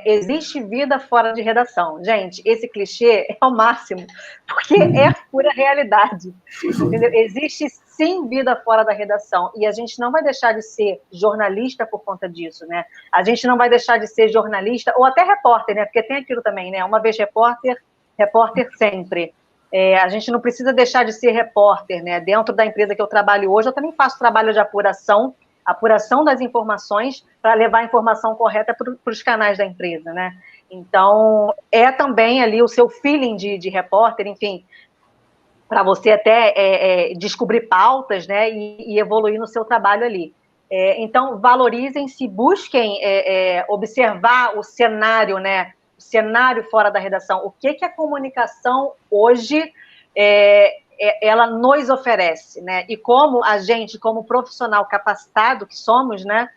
existe vida fora de redação. Gente, esse clichê é o máximo, porque é pura realidade. Entendeu? Existe sim vida fora da redação, e a gente não vai deixar de ser jornalista por conta disso, né? A gente não vai deixar de ser jornalista, ou até repórter, né? Porque tem aquilo também, né? Uma vez repórter, repórter sempre. A gente não precisa deixar de ser repórter, né? Dentro da empresa que eu trabalho hoje, eu também faço trabalho de apuração das informações para levar a informação correta para os canais da empresa, né? Então, é também ali o seu feeling de repórter, enfim, para você até descobrir pautas, né, e evoluir no seu trabalho ali. Então, valorizem-se, busquem observar o cenário, né, o cenário fora da redação. O que a comunicação hoje ela nos oferece, né? E como a gente, como profissional capacitado que somos, né,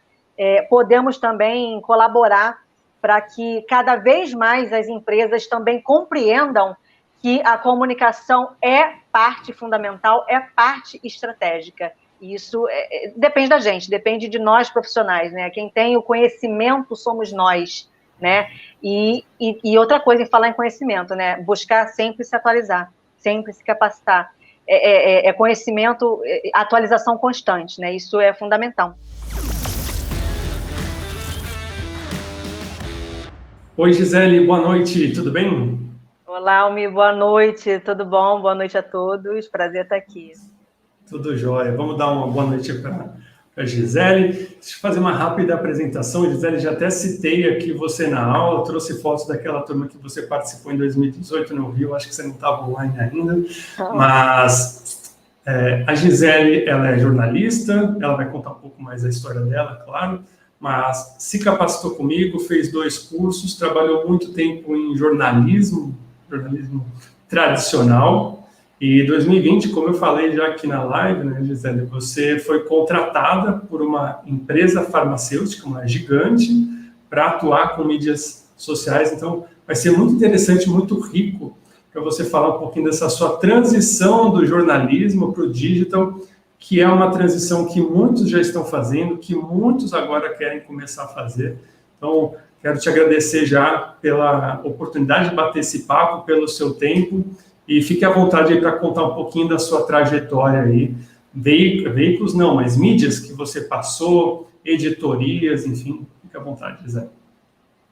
podemos também colaborar para que cada vez mais as empresas também compreendam que a comunicação é parte fundamental, é parte estratégica. E isso depende da gente, depende de nós profissionais, né? Quem tem o conhecimento somos nós, né? E outra coisa, em falar em conhecimento, né? Buscar sempre se atualizar, sempre se capacitar. Conhecimento, atualização constante, né? Isso é fundamental. Oi, Gisele, boa noite, tudo bem? Olá, Almi, boa noite, tudo bom? Boa noite a todos, prazer estar aqui. Tudo jóia. Vamos dar uma boa noite para a Gisele. Deixa eu fazer uma rápida apresentação. Gisele, já até citei aqui você na aula, trouxe fotos daquela turma que você participou em 2018 no Rio, acho que você não estava online ainda, mas a Gisele, ela é jornalista, ela vai contar um pouco mais da história dela, claro, mas se capacitou comigo, fez 2 cursos, trabalhou muito tempo em jornalismo tradicional. E 2020, como eu falei já aqui na live, né, Gisele, você foi contratada por uma empresa farmacêutica, uma gigante, para atuar com mídias sociais. Então, vai ser muito interessante, muito rico para você falar um pouquinho dessa sua transição do jornalismo para o digital, que é uma transição que muitos já estão fazendo, que muitos agora querem começar a fazer. Então, quero te agradecer já pela oportunidade de bater esse papo, pelo seu tempo, e fique à vontade aí para contar um pouquinho da sua trajetória aí. Veículos não, mas mídias que você passou, editorias, enfim, fique à vontade, Gisele.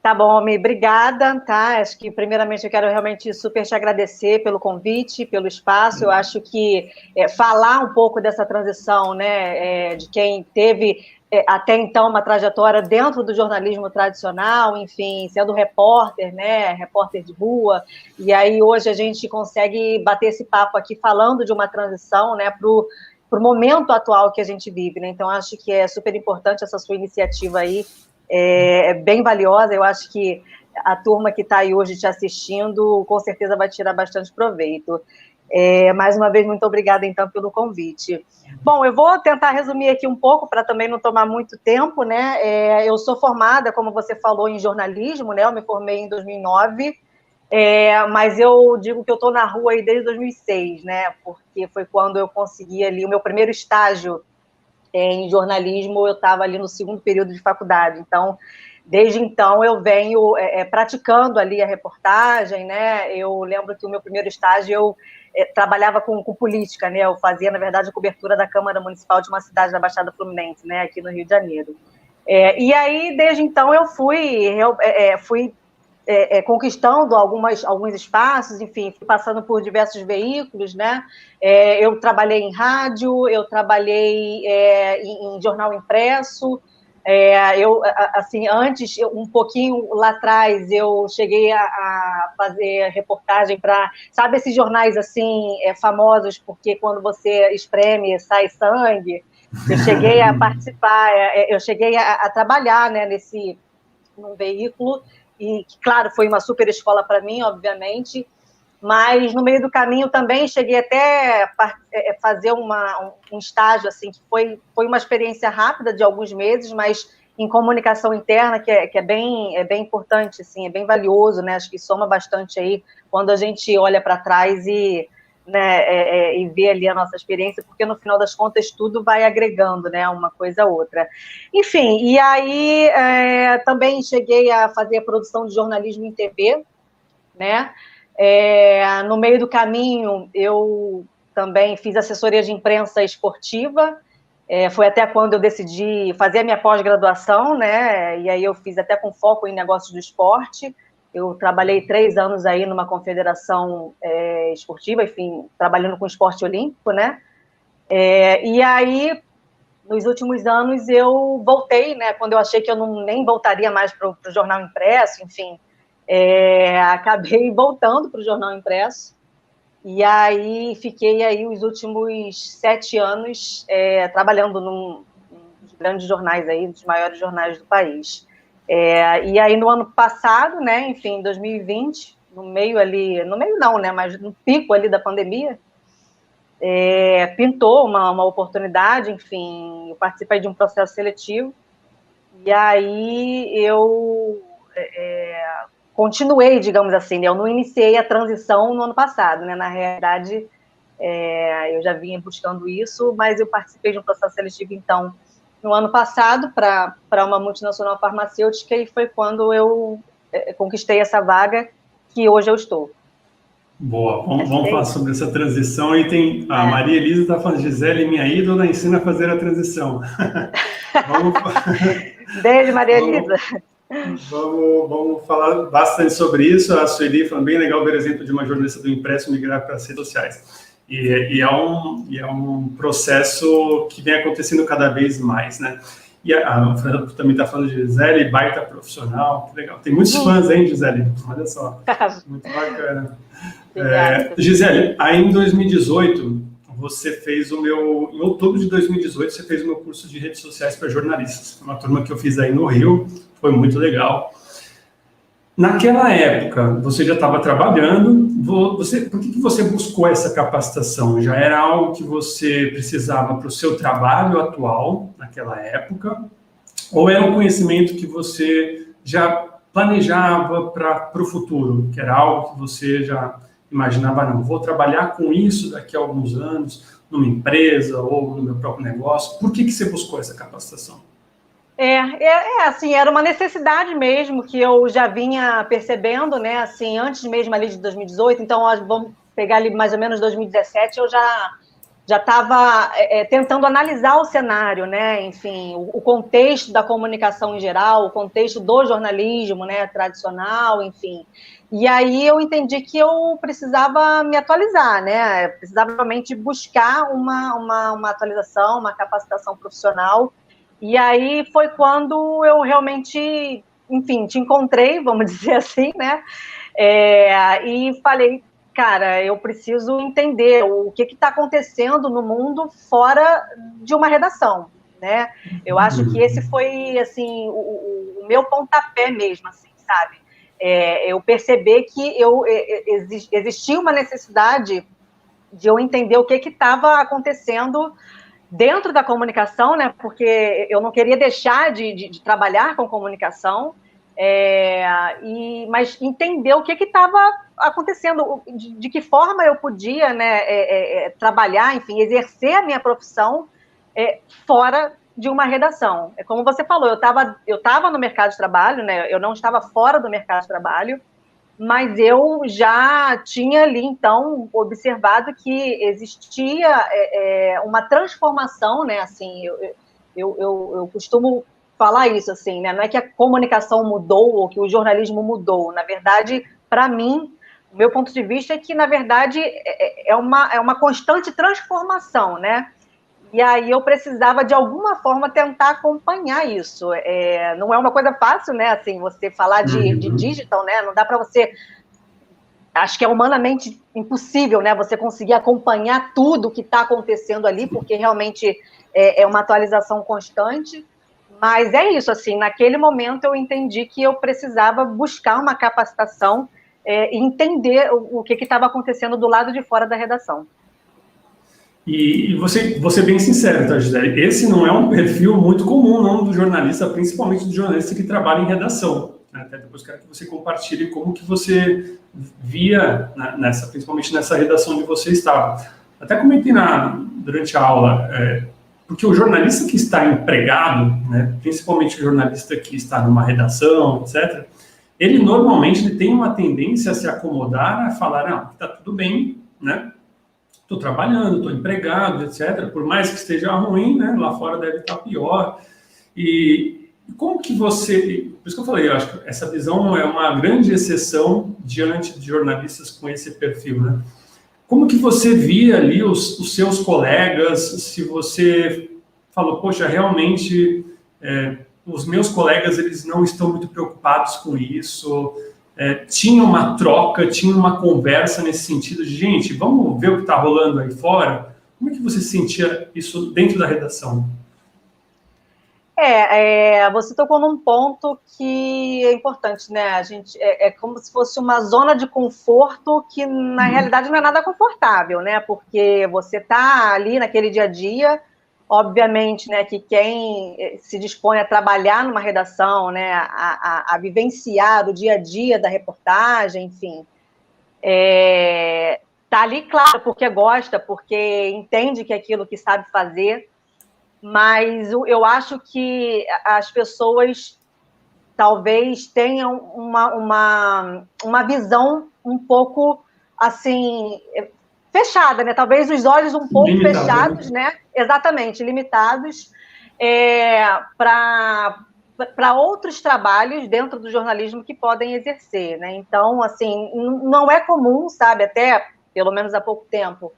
Tá bom, Almi, obrigada, tá? Acho que primeiramente eu quero realmente super te agradecer pelo convite, pelo espaço. Eu acho que falar um pouco dessa transição, né, de quem teve até então uma trajetória dentro do jornalismo tradicional, enfim, sendo repórter, né, repórter de rua, e aí hoje a gente consegue bater esse papo aqui falando de uma transição, né, para o momento atual que a gente vive, né? Então acho que é super importante essa sua iniciativa aí, bem valiosa. Eu acho que a turma que está aí hoje te assistindo, com certeza vai tirar bastante proveito. Mais uma vez, muito obrigada, então, pelo convite. Bom, eu vou tentar resumir aqui um pouco, para também não tomar muito tempo, né? Eu sou formada, como você falou, em jornalismo, né? Eu me formei em 2009, mas eu digo que eu estou na rua aí desde 2006, né? Porque foi quando eu consegui ali o meu primeiro estágio em jornalismo. Eu estava ali no 2º período de faculdade, então, desde então, eu venho praticando ali a reportagem, né? Eu lembro que o meu primeiro estágio eu trabalhava com política, né? Eu fazia, na verdade, a cobertura da Câmara Municipal de uma cidade da Baixada Fluminense, né? Aqui no Rio de Janeiro. E aí, desde então, eu fui conquistando alguns espaços, enfim, fui passando por diversos veículos, né? Eu trabalhei em rádio, eu trabalhei em jornal impresso, assim, antes, um pouquinho lá atrás, eu cheguei a fazer reportagem para, sabe, esses jornais, assim, famosos, porque quando você espreme, sai sangue. Eu cheguei a participar, eu cheguei a trabalhar, né, num veículo, e, claro, foi uma super escola para mim, obviamente, mas no meio do caminho também cheguei até fazer um estágio, assim, que foi uma experiência rápida, de alguns meses, mas em comunicação interna, que é bem importante, assim, é bem valioso, né? Acho que soma bastante aí quando a gente olha para trás e né, e ver ali a nossa experiência, porque no final das contas tudo vai agregando, né, uma coisa a outra. Enfim, e aí também cheguei a fazer a produção de jornalismo em TV, né, no meio do caminho eu também fiz assessoria de imprensa esportiva, foi até quando eu decidi fazer a minha pós-graduação, né, e aí eu fiz até com foco em negócios do esporte. Eu trabalhei 3 anos aí numa confederação esportiva, enfim, trabalhando com esporte olímpico, né? E aí, nos últimos anos, eu voltei, né? Quando eu achei que eu nem voltaria mais para o jornal impresso, enfim, acabei voltando para o jornal impresso. E aí, fiquei aí os últimos 7 anos trabalhando num dos grandes jornais aí, dos maiores jornais do país. E aí, no ano passado, né, enfim, em 2020, no meio não, né, mas no pico ali da pandemia, pintou uma oportunidade, enfim, eu participei de um processo seletivo, e aí eu continuei, digamos assim, né, eu não iniciei a transição no ano passado, né, na realidade, eu já vinha buscando isso, mas eu participei de um processo seletivo, então, no ano passado, para uma multinacional farmacêutica, e foi quando eu conquistei essa vaga que hoje eu estou. Boa, vamos falar sobre essa transição. E tem a Maria Elisa está falando, Gisele, minha ídola, ensina a fazer a transição. Beijo, Maria Elisa. Vamos falar bastante sobre isso. A Sueli falando, bem legal ver o exemplo de uma jornalista do impresso migrar para as redes sociais. E é um processo que vem acontecendo cada vez mais, né? E a Fernanda também está falando de Gisele, baita profissional, que legal. Tem muitos fãs, hein, Gisele? Olha só, muito bacana. Gisele, aí em 2018, você fez em outubro de 2018, você fez o meu curso de redes sociais para jornalistas. Uma turma que eu fiz aí no Rio, foi muito legal. Naquela época, você já estava trabalhando, por que você buscou essa capacitação? Já era algo que você precisava para o seu trabalho atual, naquela época? Ou era um conhecimento que você já planejava para o futuro, que era algo que você já imaginava, não, vou trabalhar com isso daqui a alguns anos, numa empresa ou no meu próprio negócio? Por que você buscou essa capacitação? Assim, era uma necessidade mesmo que eu já vinha percebendo, né, assim, antes mesmo ali de 2018, então vamos pegar ali mais ou menos 2017, eu já estava tentando analisar o cenário, né, enfim, o contexto da comunicação em geral, o contexto do jornalismo, né, tradicional, enfim, e aí eu entendi que eu precisava me atualizar, né, precisava realmente buscar uma atualização, uma capacitação profissional. E aí foi quando eu realmente, enfim, te encontrei, vamos dizer assim, né? E falei, cara, eu preciso entender o que está acontecendo no mundo fora de uma redação, né? Eu acho que esse foi, assim, o meu pontapé mesmo, assim, sabe? Eu perceber que existia uma necessidade de eu entender o que estava acontecendo dentro da comunicação, né, porque eu não queria deixar de trabalhar com comunicação, mas entender o que estava acontecendo, de que forma eu podia, né, trabalhar, enfim, exercer a minha profissão fora de uma redação. Como você falou, eu estava no mercado de trabalho, né, eu não estava fora do mercado de trabalho, mas eu já tinha ali, então, observado que existia uma transformação, né, assim, eu costumo falar isso, assim, né, não é que a comunicação mudou ou que o jornalismo mudou, na verdade, para mim, o meu ponto de vista é que, na verdade, é uma constante transformação, né, e aí eu precisava, de alguma forma, tentar acompanhar isso. Não é uma coisa fácil, né, assim, você falar de digital, né, não dá para você... Acho que é humanamente impossível, né, você conseguir acompanhar tudo que está acontecendo ali, porque realmente é uma atualização constante, mas é isso, assim, naquele momento eu entendi que eu precisava buscar uma capacitação e entender o que estava acontecendo do lado de fora da redação. E você bem sincero, tá, Gisele? Esse não é um perfil muito comum, não, do jornalista, principalmente do jornalista que trabalha em redação. né? Até depois quero que você compartilhe como que você via, principalmente nessa redação onde você estava. Até comentei durante a aula, porque o jornalista que está empregado, né, principalmente o jornalista que está numa redação, etc., ele normalmente tem uma tendência a se acomodar, a falar, não, está tudo bem, né? Estou trabalhando, estou empregado, etc. Por mais que esteja ruim, né? Lá fora deve estar pior. E como que você... Por isso que eu falei, eu acho que essa visão é uma grande exceção diante de jornalistas com esse perfil, né? Como que você via ali os seus colegas, se você falou, poxa, realmente os meus colegas eles não estão muito preocupados com isso, tinha uma troca, tinha uma conversa nesse sentido de, gente, vamos ver o que está rolando aí fora? Como é que você sentia isso dentro da redação? Você tocou num ponto que é importante, né? A gente é como se fosse uma zona de conforto que, na realidade, não é nada confortável, né? Porque você está ali naquele dia a dia, obviamente, né, que quem se dispõe a trabalhar numa redação, né, a vivenciar o dia a dia da reportagem, enfim, tá ali, claro, porque gosta, porque entende que é aquilo que sabe fazer, mas eu acho que as pessoas talvez tenham uma visão um pouco, assim, fechada, né? Talvez os olhos um pouco fechados, né? Exatamente, limitados para outros trabalhos dentro do jornalismo que podem exercer, né? Então, assim, não é comum, sabe? Até, pelo menos há pouco tempo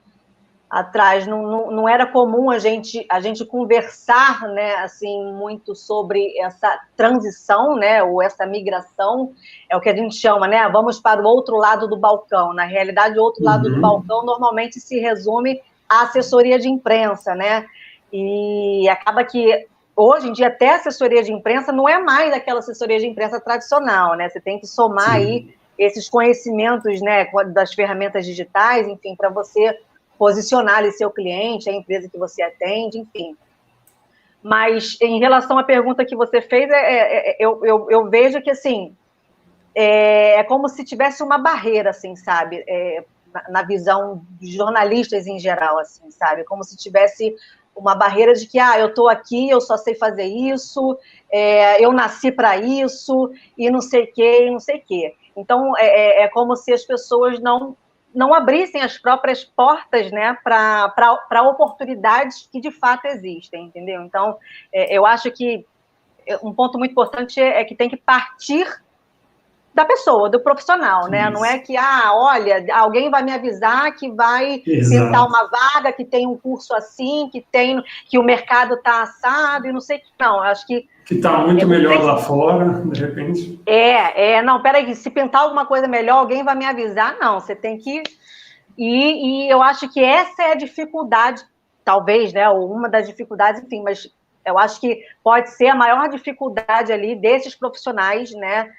atrás, não era comum a gente conversar, né, assim, muito sobre essa transição, né, ou essa migração, é o que a gente chama, né, vamos para o outro lado do balcão. Na realidade, o outro lado do balcão normalmente se resume à assessoria de imprensa, né, e acaba que hoje em dia até a assessoria de imprensa não é mais aquela assessoria de imprensa tradicional, né, você tem que somar aí esses conhecimentos, né, das ferramentas digitais, enfim, para você posicionar ali seu cliente, a empresa que você atende, enfim. Mas, em relação à pergunta que você fez, eu vejo que, assim, é como se tivesse uma barreira, assim, sabe? Na visão dos jornalistas em geral, assim, sabe? Como se tivesse uma barreira de que, eu estou aqui, eu só sei fazer isso, eu nasci para isso, e não sei o quê, e não sei o quê. Então, é como se as pessoas não abrissem as próprias portas, né, para oportunidades que de fato existem, entendeu? Então, eu acho que um ponto muito importante é que tem que partir da pessoa, do profissional, né? Isso. Não é que, olha, alguém vai me avisar que vai tentar uma vaga, que tem um curso assim, que o mercado está assado e não sei o que. Não, eu acho que está muito melhor lá fora, de repente. Não, peraí, se pintar alguma coisa melhor, alguém vai me avisar? Não, você tem que... E eu acho que essa é a dificuldade, talvez, né, ou uma das dificuldades, enfim, mas eu acho que pode ser a maior dificuldade ali desses profissionais, né,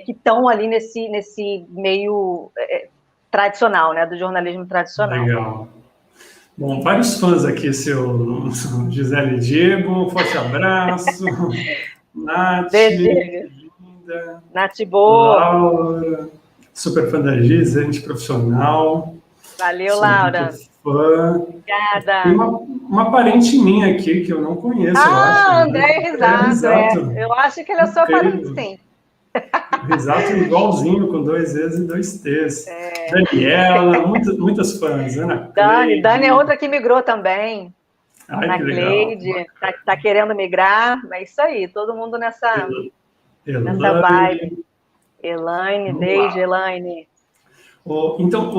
que estão ali nesse meio tradicional, né, do jornalismo tradicional. Legal. Bom, vários fãs aqui, seu Gisele Diego, um forte abraço. Nath, linda. Nath boa. Laura, super fã da Gisele, profissional. Valeu, Laura. Fã. Obrigada. Tem uma parente minha aqui que eu não conheço, eu acho. André Risato. Eu acho que ele é sua parente, sim. Risato igualzinho, com 2 E's e 2 T's. Daniela, muitas fãs. Ana Dani é outra que migrou também. Ana Cleide, tá querendo migrar, é isso aí, todo mundo nessa vibe. Elaine, beijo, Elaine. Então,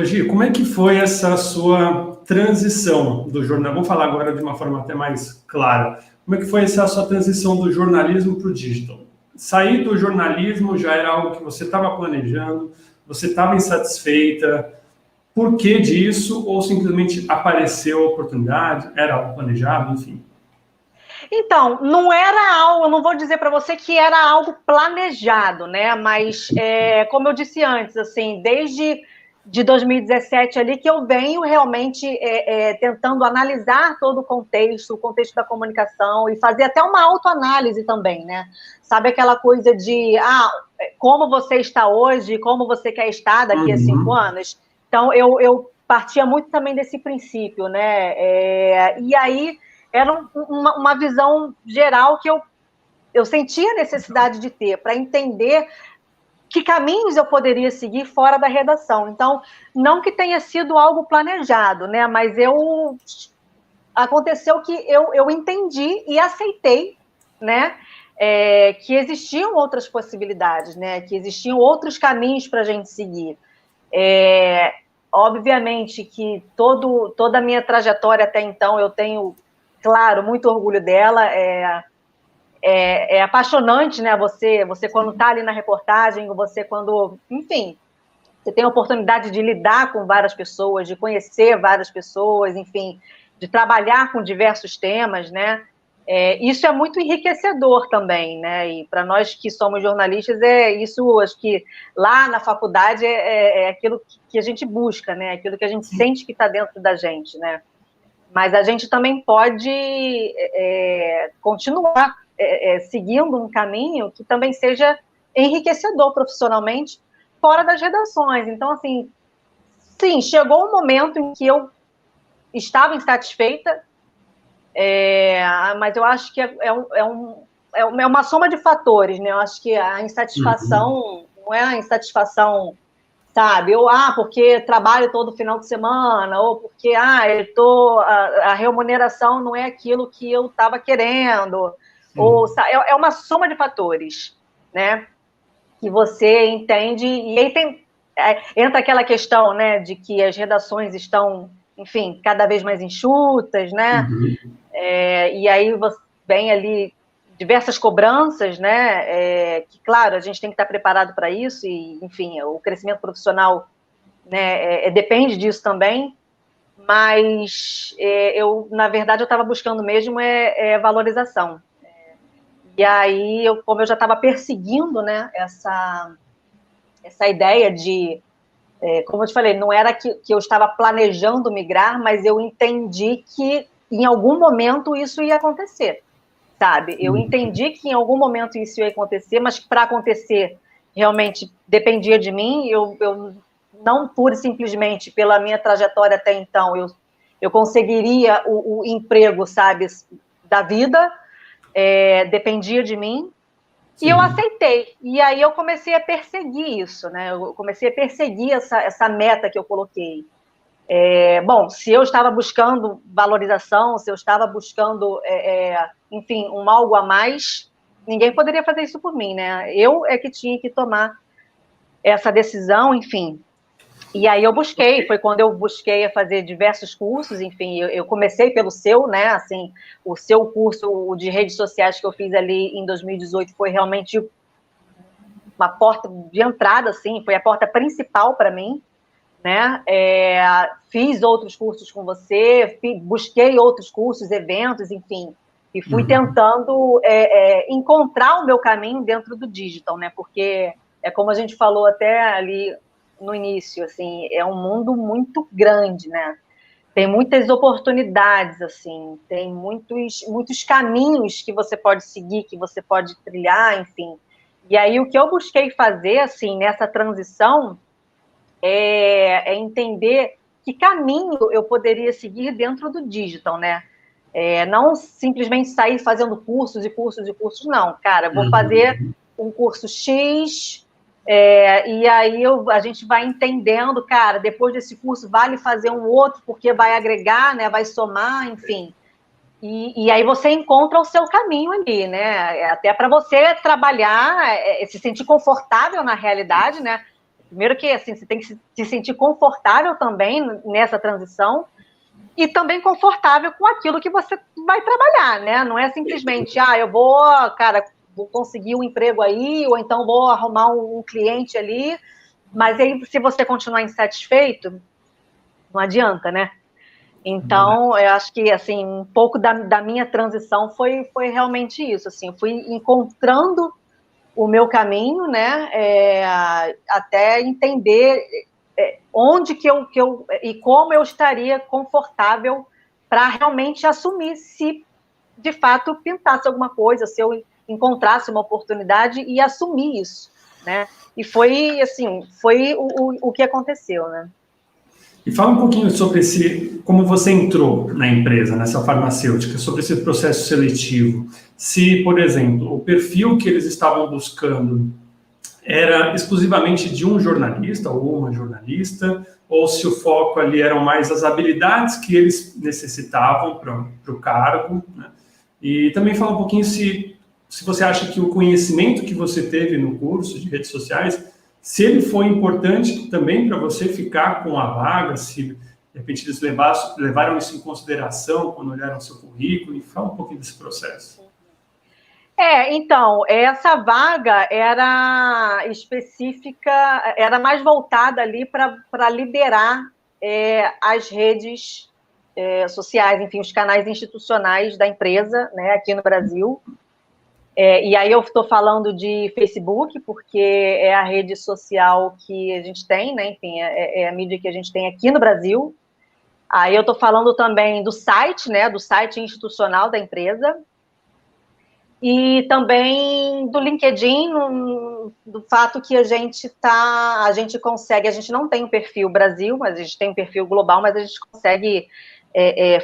Gi, como é que foi essa sua transição do jornal? Vamos falar agora de uma forma até mais clara. Como é que foi essa sua transição do jornalismo para o digital? Sair do jornalismo já era algo que você estava planejando, você estava insatisfeita. Por que disso? Ou simplesmente apareceu a oportunidade? Era algo planejado, enfim? Então, não era algo, eu não vou dizer para você que era algo planejado, né? Mas, como eu disse antes, assim, desde de 2017 ali, que eu venho realmente tentando analisar todo o contexto da comunicação, e fazer até uma autoanálise também, né? Sabe aquela coisa de, como você está hoje, como você quer estar daqui a 5 anos? Então, eu partia muito também desse princípio, né? E aí, era uma visão geral que eu sentia a necessidade de ter, para entender que caminhos eu poderia seguir fora da redação. Então, não que tenha sido algo planejado, né? Mas aconteceu que eu entendi e aceitei, né? Que existiam outras possibilidades, né? Que existiam outros caminhos para a gente seguir. Obviamente que toda a minha trajetória até então, eu tenho, claro, muito orgulho dela. É apaixonante, né? Você quando está ali na reportagem, você quando, enfim, você tem a oportunidade de lidar com várias pessoas, de conhecer várias pessoas, enfim, de trabalhar com diversos temas, né? Isso é muito enriquecedor também, né? E para nós que somos jornalistas, isso, acho que lá na faculdade é aquilo que a gente busca, né? Aquilo que a gente sente que está dentro da gente, né? Mas a gente também pode continuar seguindo um caminho que também seja enriquecedor profissionalmente fora das redações. Então, assim, sim, chegou um momento em que eu estava insatisfeita, mas eu acho que é uma soma de fatores, né? Eu acho que a insatisfação não é a insatisfação, sabe? Ou, porque trabalho todo final de semana, ou porque, a remuneração não é aquilo que eu estava querendo, ou é uma soma de fatores, né? Que você entende, e aí entra aquela questão, né, de que as redações estão, enfim, cada vez mais enxutas, né? E aí vem ali diversas cobranças, né? Que, claro, a gente tem que estar preparado para isso, e, enfim, o crescimento profissional, né, depende disso também, mas na verdade, eu estava buscando mesmo valorização. E aí, como eu já estava perseguindo, né, essa ideia de, como eu te falei, não era que eu estava planejando migrar, mas eu entendi que em algum momento isso ia acontecer, sabe? Eu entendi que em algum momento isso ia acontecer, mas para acontecer realmente dependia de mim. Eu não pura e simplesmente pela minha trajetória até então, eu conseguiria o emprego, sabe, da vida, dependia de mim. Sim. E eu aceitei. E aí eu comecei a perseguir isso, né? Eu comecei a perseguir essa meta que eu coloquei. Bom, se eu estava buscando valorização, se eu estava buscando, enfim, algo a mais, ninguém poderia fazer isso por mim, né? Eu é que tinha que tomar essa decisão, enfim. E aí eu busquei, foi quando eu busquei a fazer diversos cursos, enfim, eu comecei pelo seu, né, assim, o seu curso de redes sociais que eu fiz ali em 2018 foi realmente uma porta de entrada, assim, foi a porta principal para mim, né? Fiz outros cursos com você, busquei outros cursos, eventos, enfim, e fui tentando encontrar o meu caminho dentro do digital, né? Porque como a gente falou até ali no início, assim, é um mundo muito grande, né? Tem muitas oportunidades, assim, tem muitos caminhos que você pode seguir, que você pode trilhar, enfim. E aí o que eu busquei fazer, assim, nessa transição é entender que caminho eu poderia seguir dentro do digital, né? Não simplesmente sair fazendo cursos e cursos e cursos, não. Cara, vou fazer um curso X, e aí a gente vai entendendo, cara, depois desse curso vale fazer um outro, porque vai agregar, né? Vai somar, enfim. E aí você encontra o seu caminho ali, né? Até para você trabalhar, se sentir confortável na realidade, né? Primeiro que, assim, você tem que se sentir confortável também nessa transição e também confortável com aquilo que você vai trabalhar, né? Não é simplesmente, eu vou conseguir um emprego aí, ou então vou arrumar um cliente ali, mas aí, se você continuar insatisfeito, não adianta, né? Então, eu acho que, assim, um pouco da minha transição foi realmente isso, assim, eu fui encontrando o meu caminho, né, até entender onde e como eu estaria confortável para realmente assumir se, de fato, pintasse alguma coisa, se eu encontrasse uma oportunidade e assumir isso, né? E foi, assim, o que aconteceu, né? E fala um pouquinho sobre como você entrou na empresa, nessa farmacêutica, sobre esse processo seletivo. Se, por exemplo, o perfil que eles estavam buscando era exclusivamente de um jornalista ou uma jornalista, ou se o foco ali eram mais as habilidades que eles necessitavam para o cargo, né? E também fala um pouquinho se você acha que o conhecimento que você teve no curso de redes sociais, se ele foi importante também para você ficar com a vaga, se de repente eles levaram isso em consideração quando olharam o seu currículo, e fala um pouquinho desse processo. Então, essa vaga era específica, era mais voltada ali para liderar as redes sociais, enfim, os canais institucionais da empresa, né, aqui no Brasil. E aí eu estou falando de Facebook, porque é a rede social que a gente tem, né, enfim, é a mídia que a gente tem aqui no Brasil. Aí eu estou falando também do site, né, do site institucional da empresa, e também do LinkedIn, do fato que a gente consegue, a gente não tem um perfil Brasil, mas a gente tem um perfil global, mas a gente consegue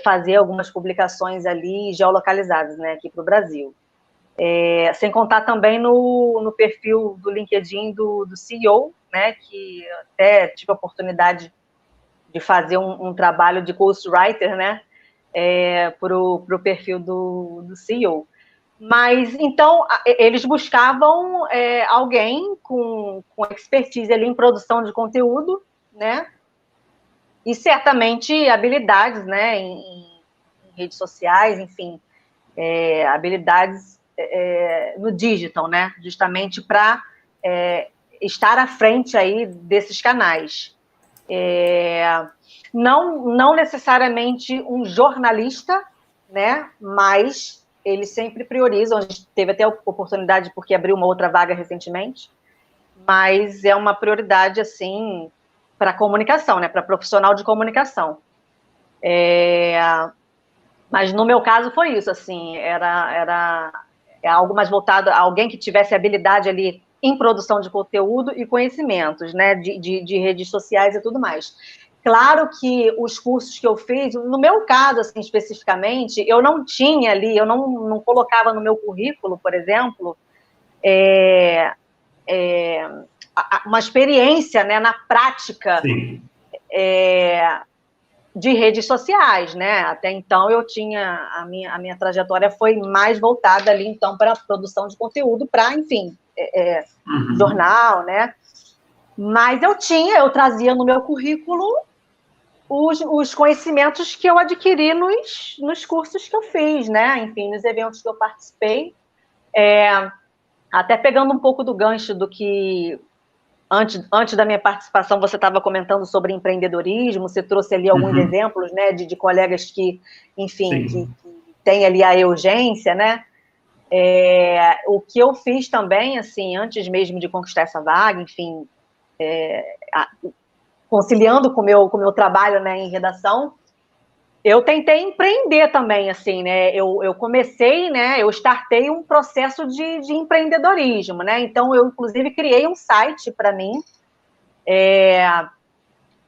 fazer algumas publicações ali geolocalizadas, né, aqui para o Brasil. Sem contar também no perfil do LinkedIn do CEO, né, que até tive a oportunidade de fazer um trabalho de ghostwriter, né, para o perfil do CEO. Mas, então, eles buscavam alguém com expertise ali em produção de conteúdo, né? E certamente habilidades, né? Em redes sociais, enfim, habilidades no digital, né? Justamente para estar à frente aí desses canais. Não necessariamente um jornalista, né? Mas eles sempre priorizam. A gente teve até a oportunidade, porque abriu uma outra vaga recentemente, mas é uma prioridade, assim, para comunicação, né? Para profissional de comunicação. Mas no meu caso foi isso, assim, era algo mais voltado a alguém que tivesse habilidade ali em produção de conteúdo e conhecimentos, né? De redes sociais e tudo mais. Claro que os cursos que eu fiz, no meu caso, assim, especificamente, eu não tinha ali, eu não colocava no meu currículo, por exemplo, uma experiência, né, na prática de redes sociais, né? Até então eu tinha, a minha trajetória foi mais voltada ali, então, para a produção de conteúdo, para, enfim, jornal, né? Mas eu trazia no meu currículo os conhecimentos que eu adquiri nos cursos que eu fiz, né? Enfim, nos eventos que eu participei. Até pegando um pouco do gancho do que, antes da minha participação, você estava comentando sobre empreendedorismo, você trouxe ali alguns exemplos, né, de colegas que, enfim, que têm ali a urgência, né? O que eu fiz também, assim, antes mesmo de conquistar essa vaga, enfim, conciliando com o meu trabalho, né, em redação, eu tentei empreender também, assim, né, eu comecei, né, eu startei um processo de empreendedorismo, né, então eu, inclusive, criei um site para mim,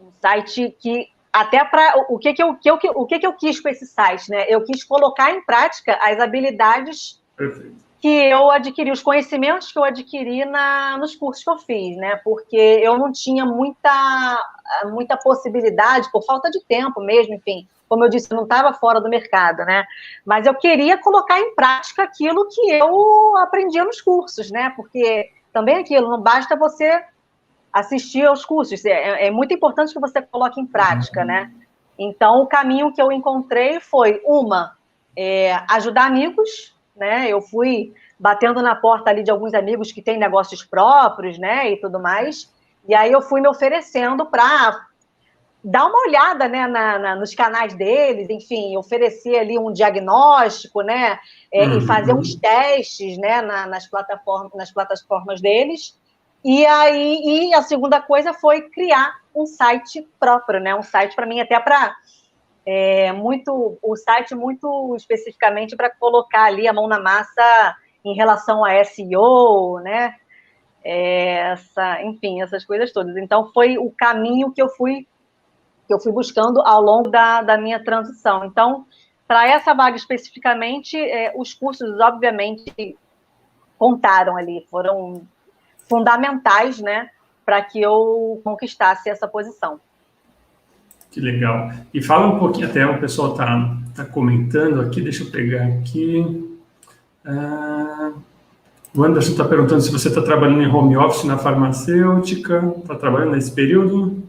um site que, até para, o que eu quis com esse site, né, eu quis colocar em prática as habilidades que eu adquiri, os conhecimentos que eu adquiri nos cursos que eu fiz, né? Porque eu não tinha muita possibilidade, por falta de tempo mesmo, enfim, como eu disse, eu não estava fora do mercado, né? Mas eu queria colocar em prática aquilo que eu aprendia nos cursos, né? Porque também aquilo, não basta você assistir aos cursos, é muito importante que você coloque em prática, né? Então, o caminho que eu encontrei foi, ajudar amigos, né? Eu fui batendo na porta ali de alguns amigos que têm negócios próprios, né? E tudo mais. E aí eu fui me oferecendo para dar uma olhada, né, nos canais deles, enfim, oferecer ali um diagnóstico, né? E fazer uns testes, né? Nas plataformas deles. E aí, a segunda coisa foi criar um site próprio, né? Um site para mim até para o site muito especificamente para colocar ali a mão na massa em relação a SEO, né? Enfim, essas coisas todas. Então, foi o caminho que eu fui buscando ao longo da minha transição. Então, para essa vaga especificamente, os cursos, obviamente, contaram ali, foram fundamentais, né, para que eu conquistasse essa posição. Que legal. E fala um pouquinho, até o pessoal tá comentando aqui, deixa eu pegar aqui. O Anderson está perguntando se você está trabalhando em home office na farmacêutica, está trabalhando nesse período?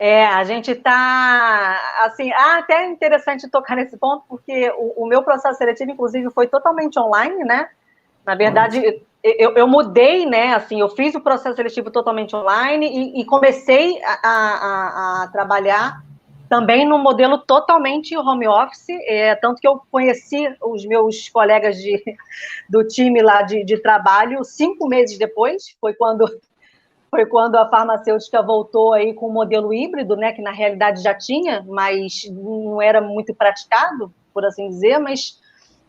A gente está, assim, até é interessante tocar nesse ponto, porque o meu processo seletivo, inclusive, foi totalmente online, né? Na verdade, eu mudei, né? Assim, eu fiz o processo seletivo totalmente online e comecei a trabalhar também no modelo totalmente home office, tanto que eu conheci os meus colegas do time lá de trabalho 5 meses depois, foi quando a farmacêutica voltou aí com o modelo híbrido, né, que na realidade já tinha, mas não era muito praticado, por assim dizer, mas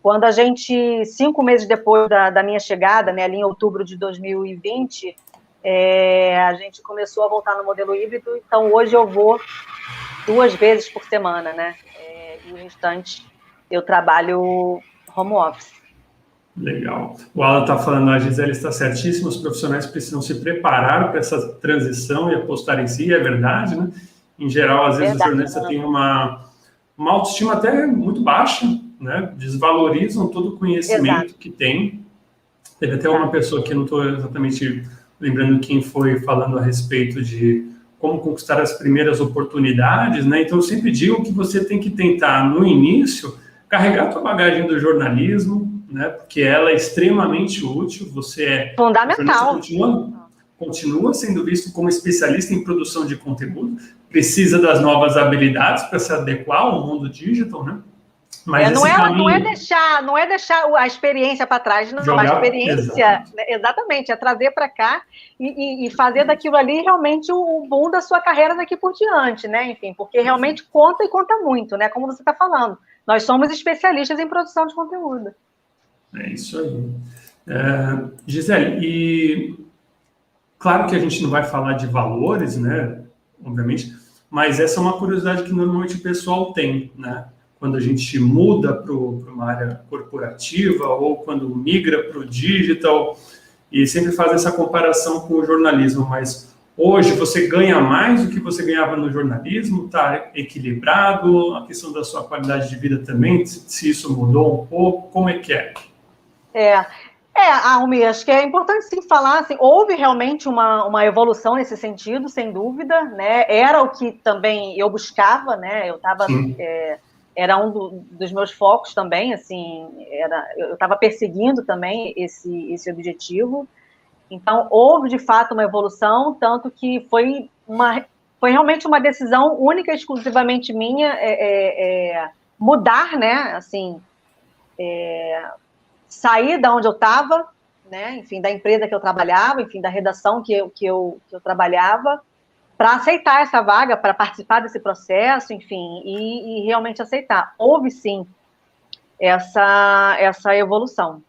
quando a gente, 5 meses depois da minha chegada, né, ali em outubro de 2020, a gente começou a voltar no modelo híbrido, então hoje eu vou 2 vezes por semana, né, e o restante eu trabalho home office. Legal. O Alan está falando, a Gisele está certíssima, os profissionais precisam se preparar para essa transição e apostar em si, é verdade, né? Em geral, às vezes o jornalista tem uma autoestima até muito baixa, né? Desvalorizam todo o conhecimento que tem. Teve até uma pessoa que eu não estou exatamente lembrando quem foi falando a respeito de como conquistar as primeiras oportunidades, né? Então eu sempre digo que você tem que tentar, no início, carregar a tua bagagem do jornalismo, né? Porque ela é extremamente útil, você é fundamental. Continua sendo visto como especialista em produção de conteúdo, precisa das novas habilidades para se adequar ao mundo digital, né? Mas não é deixar a experiência para trás, não. A experiência, exatamente, é trazer para cá e fazer daquilo ali realmente o boom da sua carreira daqui por diante, né? Enfim, porque realmente conta e conta muito, né? Como você está falando. Nós somos especialistas em produção de conteúdo. É isso aí. Gisele, e claro que a gente não vai falar de valores, né? Obviamente, mas essa é uma curiosidade que normalmente o pessoal tem, né? Quando a gente muda para uma área corporativa ou quando migra para o digital e sempre faz essa comparação com o jornalismo, mas hoje você ganha mais do que você ganhava no jornalismo, está equilibrado, a questão da sua qualidade de vida também, se isso mudou um pouco, como é que é? Almi, acho que é importante sim falar, assim, houve realmente uma evolução nesse sentido, sem dúvida, né? Era o que também eu buscava, né? Eu estava era um dos meus focos também, assim, eu estava perseguindo também esse objetivo. Então, houve, de fato, uma evolução, tanto que foi realmente uma decisão única, exclusivamente minha, mudar, né, assim, sair da onde eu estava, né, enfim, da empresa que eu trabalhava, enfim, da redação que eu trabalhava, para aceitar essa vaga, para participar desse processo, enfim, e realmente aceitar. Houve, sim, essa evolução.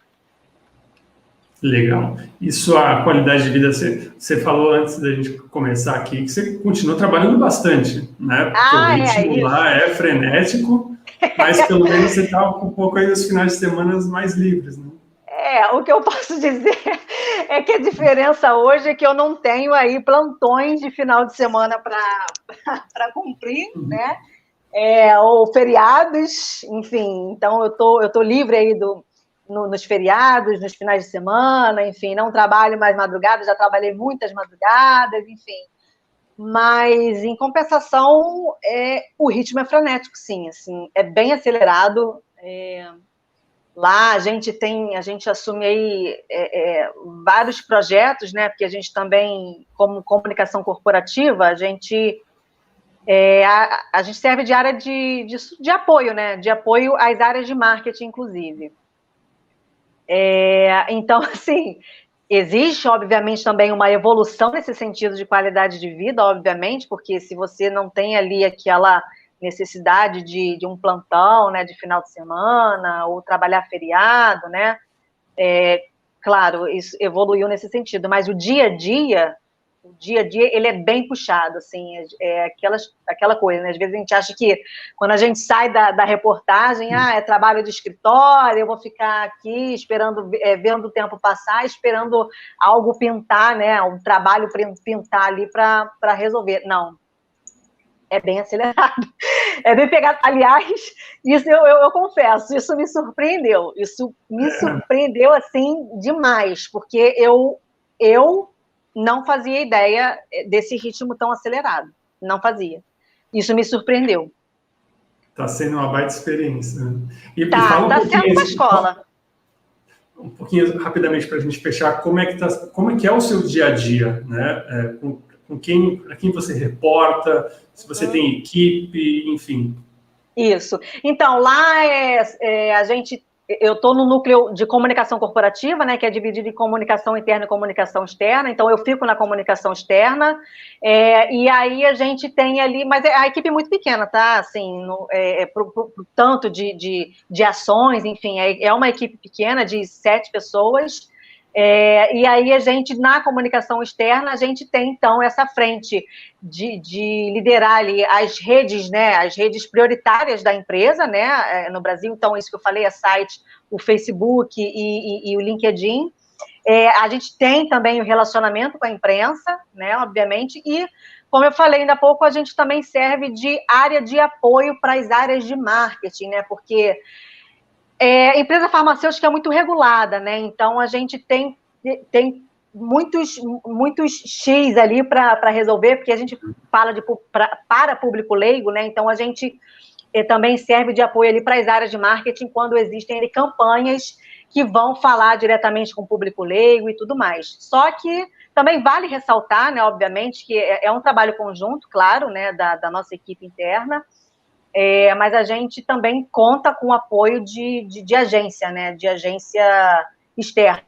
Legal. E sua qualidade de vida, você falou antes da gente começar aqui, que você continua trabalhando bastante, né? Porque o ritmo lá é frenético, mas pelo menos você está um pouco aí nos finais de semana mais livres, né? O que eu posso dizer é que a diferença hoje é que eu não tenho aí plantões de final de semana para cumprir, né? Ou feriados, enfim. Então, eu tô livre aí nos feriados, nos finais de semana, enfim. Não trabalho mais madrugada, já trabalhei muitas madrugadas, enfim. Mas, em compensação, o ritmo é frenético, sim. Assim, é bem acelerado. Lá a gente assume aí vários projetos, né? Porque a gente também, como comunicação corporativa, a gente serve de área de apoio, né? De apoio às áreas de marketing, inclusive. Então, assim, Existe, obviamente, também uma evolução nesse sentido de qualidade de vida, obviamente, porque se você não tem ali aquela necessidade de um plantão, né, de final de semana, ou trabalhar feriado, né, claro, isso evoluiu nesse sentido, mas o dia a dia, ele é bem puxado, assim, aquela coisa, né? Às vezes a gente acha que quando a gente sai da reportagem, é trabalho de escritório, eu vou ficar aqui esperando, vendo o tempo passar, esperando algo pintar, né? Um trabalho pintar ali para resolver. Não, é bem acelerado, é bem pegado. Aliás, isso eu confesso, isso me surpreendeu, assim, demais, porque eu não fazia ideia desse ritmo tão acelerado. Não fazia. Isso me surpreendeu. Está sendo uma baita experiência. Né? Está sendo uma escola. Um pouquinho rapidamente para a gente fechar, como é que é o seu dia a dia, né? A quem você reporta, se você tem equipe, enfim. Isso. Então, lá eu estou no núcleo de comunicação corporativa, né, que é dividido em comunicação interna e comunicação externa, então eu fico na comunicação externa, e aí a gente tem ali, mas a equipe é muito pequena, tá, assim, pro tanto de ações, enfim, é uma equipe pequena de 7 pessoas, e aí a gente, na comunicação externa, a gente tem, então, essa frente de liderar ali as redes, né, as redes prioritárias da empresa, né, no Brasil, então, isso que eu falei, site, o Facebook e o LinkedIn. A gente tem também o relacionamento com a imprensa, né, obviamente, e, como eu falei ainda há pouco, a gente também serve de área de apoio para as áreas de marketing, né, porque a empresa farmacêutica é muito regulada, né? Então a gente tem muitos X ali para resolver, porque a gente fala para público leigo, né? Então a gente também serve de apoio ali para as áreas de marketing quando existem ali campanhas que vão falar diretamente com o público leigo e tudo mais. Só que também vale ressaltar, né? Obviamente que é um trabalho conjunto, claro, né? Da nossa equipe interna. Mas a gente também conta com o apoio de agência, né, de agência externa,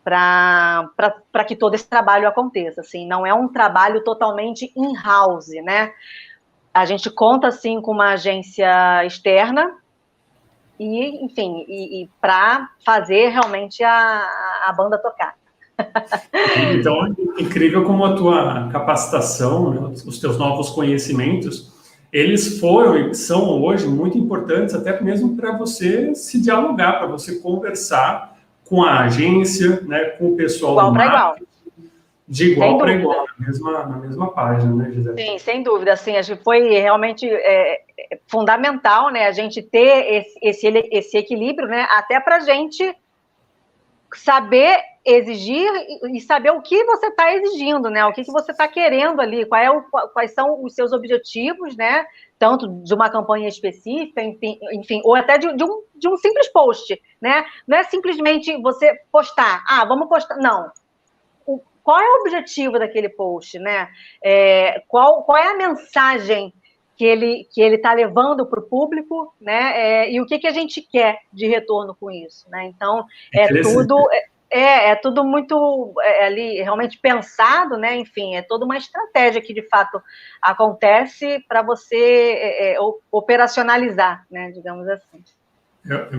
para que todo esse trabalho aconteça. Assim, não é um trabalho totalmente in-house, né? A gente conta, assim, com uma agência externa e, enfim, para fazer realmente a banda tocar. Então, é incrível como a tua capacitação, né, os teus novos conhecimentos, eles foram e são hoje muito importantes, até mesmo para você se dialogar, para você conversar com a agência, né, com o pessoal do marketing, de igual para igual, na mesma página, né, Gisele? Sim, sem dúvida. Assim, a gente foi realmente fundamental, né, a gente ter esse equilíbrio, né, até para a gente saber exigir e saber o que você está exigindo, né? O que você está querendo ali, quais são os seus objetivos, né? Tanto de uma campanha específica, enfim, ou até de um simples post, né? Não é simplesmente você postar, vamos postar, não. Qual é o objetivo daquele post, né? Qual é a mensagem que ele está levando para o público, né? E o que a gente quer de retorno com isso, né? Então, é tudo muito ali realmente pensado, né? Enfim, é toda uma estratégia que de fato acontece para você operacionalizar, né? Digamos assim.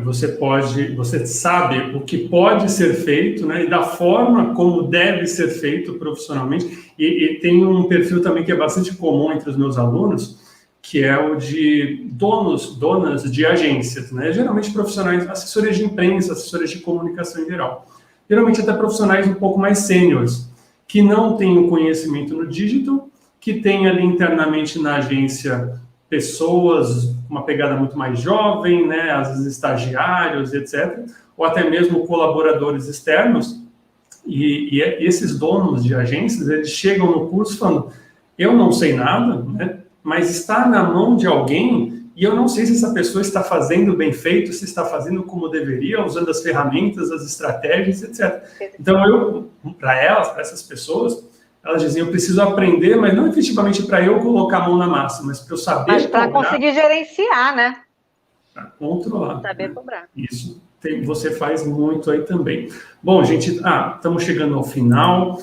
Você sabe o que pode ser feito, né, e da forma como deve ser feito profissionalmente. E tem um perfil também que é bastante comum entre os meus alunos, que é o de donas de agências, né, geralmente profissionais, assessores de imprensa, assessores de comunicação em geral. Geralmente até profissionais um pouco mais sêniores, que não têm o conhecimento no digital, que tem ali internamente na agência pessoas com uma pegada muito mais jovem, né, às vezes estagiários, etc., ou até mesmo colaboradores externos, e esses donos de agências, eles chegam no curso falando, eu não sei nada, né, mas está na mão de alguém, e eu não sei se essa pessoa está fazendo bem feito, se está fazendo como deveria, usando as ferramentas, as estratégias, etc. Então, para essas pessoas, elas diziam, eu preciso aprender, mas não efetivamente para eu colocar a mão na massa, mas para eu saber cobrar. Mas para conseguir gerenciar, né? Para controlar. Saber cobrar. Isso. você faz muito aí também. Bom, gente, estamos chegando ao final.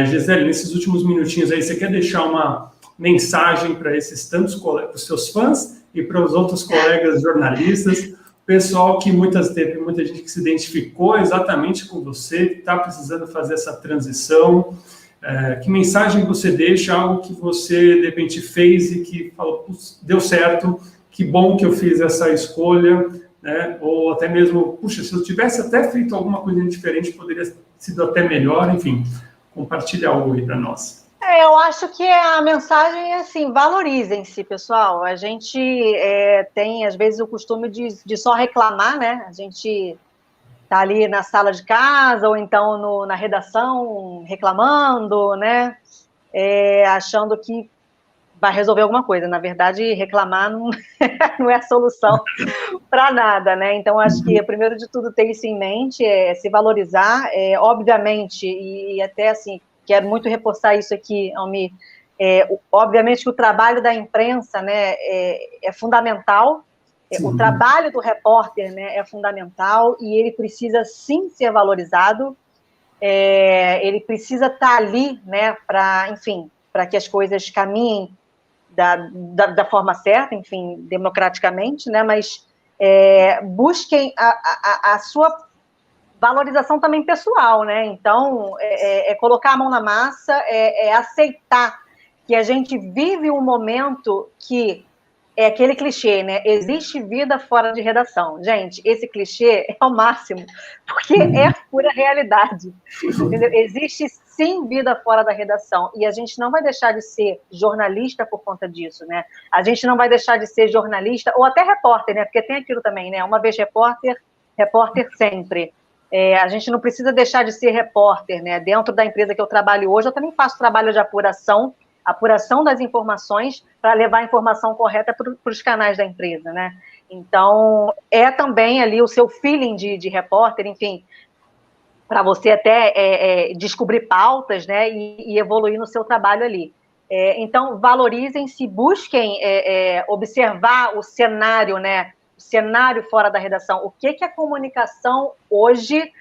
Gisele, nesses últimos minutinhos aí, você quer deixar uma mensagem para esses tantos colegas, para os seus fãs e para os outros colegas jornalistas, pessoal que teve muita gente que se identificou exatamente com você, que está precisando fazer essa transição. Que mensagem você deixa, algo que você, de repente, fez e que falou, deu certo, que bom que eu fiz essa escolha, né? Ou até mesmo, puxa, se eu tivesse até feito alguma coisa diferente, poderia ter sido até melhor, enfim, compartilha algo aí para nós. Eu acho que a mensagem é assim, valorizem-se, pessoal. A gente tem, às vezes, o costume de só reclamar, né? A gente tá ali na sala de casa ou então na redação reclamando, né? Achando que vai resolver alguma coisa. Na verdade, reclamar não, não é a solução para nada, né? Então, acho que, primeiro de tudo, ter isso em mente, se valorizar, obviamente, e até assim, quero muito reforçar isso aqui, Almir, obviamente que o trabalho da imprensa, né, é fundamental, o trabalho do repórter, né, é fundamental, e ele precisa, sim, ser valorizado, ele precisa estar ali, né, para que as coisas caminhem da forma certa, enfim, democraticamente, né, mas busquem a sua valorização também pessoal, né, então colocar a mão na massa, aceitar que a gente vive um momento que é aquele clichê, né, existe vida fora de redação. Gente, esse clichê é o máximo, porque é pura realidade, entendeu? Existe sim vida fora da redação, e a gente não vai deixar de ser jornalista por conta disso, né? A gente não vai deixar de ser jornalista, ou até repórter, né? Porque tem aquilo também, né? Uma vez repórter, repórter sempre. A gente não precisa deixar de ser repórter, né? Dentro da empresa que eu trabalho hoje, eu também faço trabalho de apuração das informações para levar a informação correta para os canais da empresa, né? Então, também ali o seu feeling de repórter, enfim, para você até descobrir pautas, né, e evoluir no seu trabalho ali. Então, valorizem-se, busquem observar o cenário, né, o cenário fora da redação. O que a comunicação hoje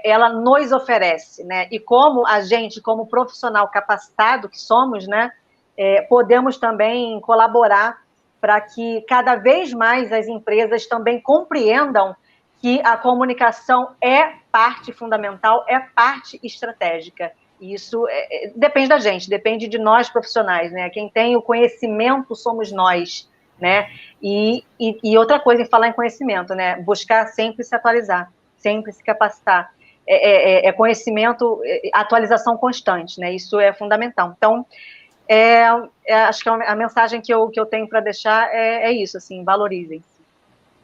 ela nos oferece, né? E como a gente, como profissional capacitado que somos, né, podemos também colaborar para que cada vez mais as empresas também compreendam que a comunicação é parte fundamental, é parte estratégica. E isso depende da gente, depende de nós profissionais, né? Quem tem o conhecimento somos nós, né? E outra coisa, em falar em conhecimento, né? Buscar sempre se atualizar, sempre se capacitar. Conhecimento, atualização constante, né? Isso é fundamental. Então, acho que a mensagem que eu tenho para deixar é isso, assim, valorizem.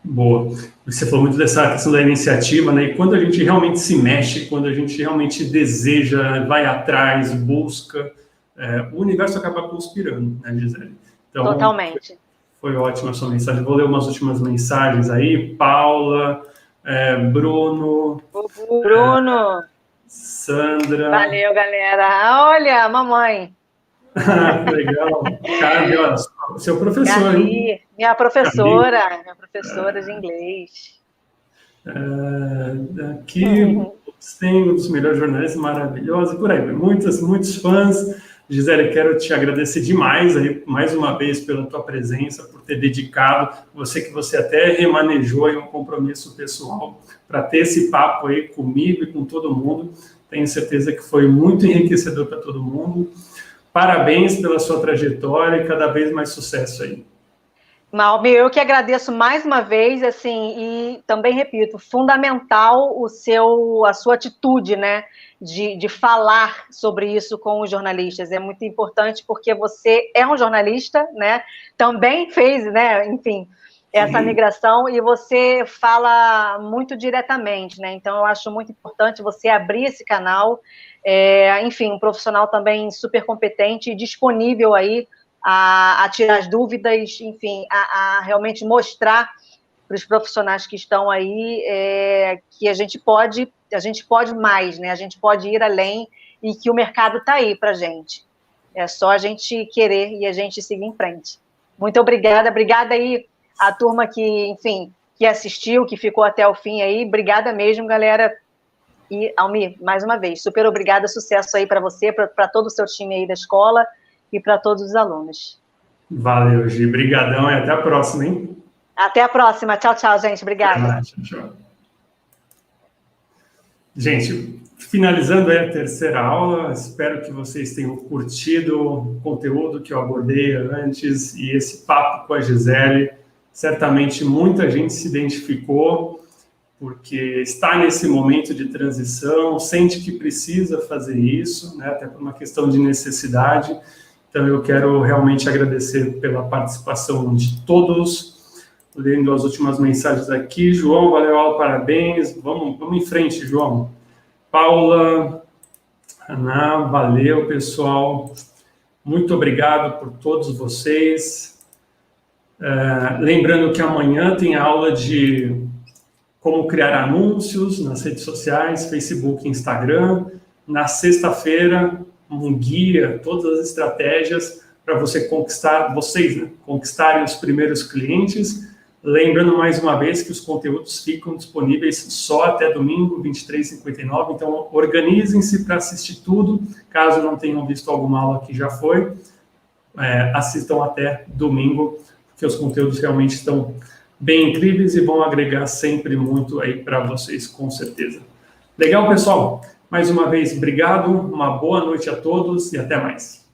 Boa. Você falou muito dessa questão da iniciativa, né? E quando a gente realmente se mexe, quando a gente realmente deseja, vai atrás, busca, o universo acaba conspirando, né, Gisele? Então, totalmente. Foi ótima a sua mensagem. Vou ler umas últimas mensagens aí. Paula, Bruno. Bruno. Sandra. Valeu, galera. Olha, mamãe. Que legal. Carly, ó, seu professor, Carly, hein? minha professora de inglês. Aqui tem um dos melhores jornalistas, maravilhosos, e por aí. Muitos fãs. Gisele, quero te agradecer demais, aí, mais uma vez, pela tua presença, por ter dedicado, que você até remanejou em um compromisso pessoal para ter esse papo aí comigo e com todo mundo. Tenho certeza que foi muito enriquecedor para todo mundo. Parabéns pela sua trajetória e cada vez mais sucesso aí. Malmi, eu que agradeço mais uma vez, assim, e também repito, fundamental a sua atitude, né, de falar sobre isso com os jornalistas. É muito importante porque você é um jornalista, né, também fez, né, enfim, essa migração e você fala muito diretamente, né, então eu acho muito importante você abrir esse canal, enfim, um profissional também super competente e disponível aí a tirar as dúvidas, enfim, a realmente mostrar para os profissionais que estão aí que a gente pode mais, né? A gente pode ir além e que o mercado está aí para a gente. É só a gente querer e a gente seguir em frente. Muito obrigada aí a turma que, enfim, que assistiu, que ficou até o fim aí. Obrigada mesmo, galera. E, Almir, mais uma vez, super obrigada, sucesso aí para você, para todo o seu time aí da escola e para todos os alunos. Valeu, Gi. Brigadão e até a próxima, hein? Até a próxima. Tchau, tchau, gente. Obrigada. Tchau, tchau. Gente, finalizando aí a terceira aula, espero que vocês tenham curtido o conteúdo que eu abordei antes e esse papo com a Gisele. Certamente muita gente se identificou, porque está nesse momento de transição, sente que precisa fazer isso, né, até por uma questão de necessidade. Então, eu quero realmente agradecer pela participação de todos. Lendo as últimas mensagens aqui. João, valeu, aula, parabéns. Vamos em frente, João. Paula, Ana, valeu, pessoal. Muito obrigado por todos vocês. Lembrando que amanhã tem aula de como criar anúncios nas redes sociais, Facebook e Instagram. Na sexta-feira, um guia, todas as estratégias para você conquistarem os primeiros clientes. Lembrando mais uma vez que os conteúdos ficam disponíveis só até domingo, 23h59, então organizem-se para assistir tudo. Caso não tenham visto alguma aula que já foi, assistam até domingo, porque os conteúdos realmente estão bem incríveis e vão agregar sempre muito aí para vocês, com certeza. Legal, pessoal? Mais uma vez, obrigado, uma boa noite a todos e até mais.